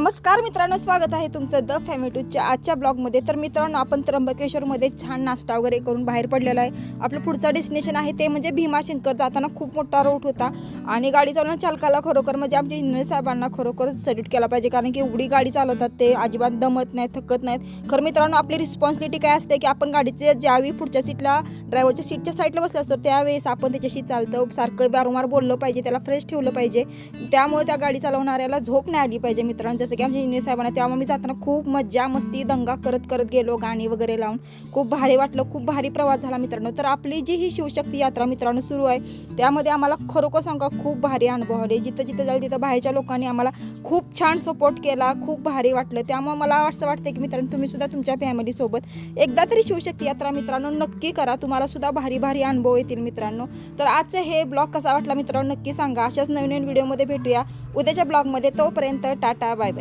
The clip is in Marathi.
नमस्कार मित्रांनो, स्वागत आहे तुमचं द फॅमिलीच्या आजच्या ब्लॉगमध्ये। तर मित्रांनो, आपण त्र्यंबकेश्वरमध्ये छान नाश्ता वगैरे करून बाहेर पडलेला आहे। आपलं पुढचं डेस्टिनेशन आहे ते म्हणजे भीमाशंकर। जाताना खूप मोठा रोड होता आणि गाडी चालवणाऱ्या चालकाला खरोखर म्हणजे आमच्या इंजिनियर साहेबांना खरोखर सल्यूट केला पाहिजे, कारण की एवढी गाडी चालवतात ते अजिबात दमत नाहीत, थकत नाहीत। खरं मित्रांनो, आपली रिस्पॉन्सिबिलिटी काय असते की आपण गाडीचे ज्यावेळी पुढच्या सीटला ड्रायव्हरच्या सीटच्या साईडला बसले असतो त्यावेळेस आपण त्याच्याशी चालतं सारखं वारंवार बोललं पाहिजे, त्याला फ्रेश ठेवलं पाहिजे। त्यामुळे त्या गाडी चालवणाऱ्याला झोप नाही आली पाहिजे मित्रांनो। जसं की आमच्या इंजिनियर साहेबांना तेव्हा मी जाताना खूप मज्जा मस्ती दंगा करत करत गेलो, गाणी वगैरे लावून खूप भारी वाटलं, खूप भारी प्रवास झाला मित्रांनो। तर आपली जी ही शिवशक्ती यात्रा मित्रांनो सुरू आहे त्यामध्ये आम्हाला खरोखर सांगा खूप भारी अनुभव आले। जिथं जिथं जाईल तिथं बाहेरच्या लोकांनी आम्हाला खूप छान सपोर्ट केला, खूप भारी वाटलं। त्यामुळे मला असं वाटतं की मित्रांनो तुम्ही सुद्धा तुमच्या फॅमिलीसोबत एकदा तरी शिवशक्ती यात्रा मित्रांनो नक्की करा, तुम्हाला सुद्धा भारी भारी अनुभव येतील मित्रांनो। तर आजचं हे ब्लॉग कसा वाटला मित्रांनो नक्की सांगा। अशाच नवीन नवीन व्हिडिओमध्ये भेटूया उद्याच्या ब्लॉगमध्ये। तोपर्यंत टाटा बाय बाय।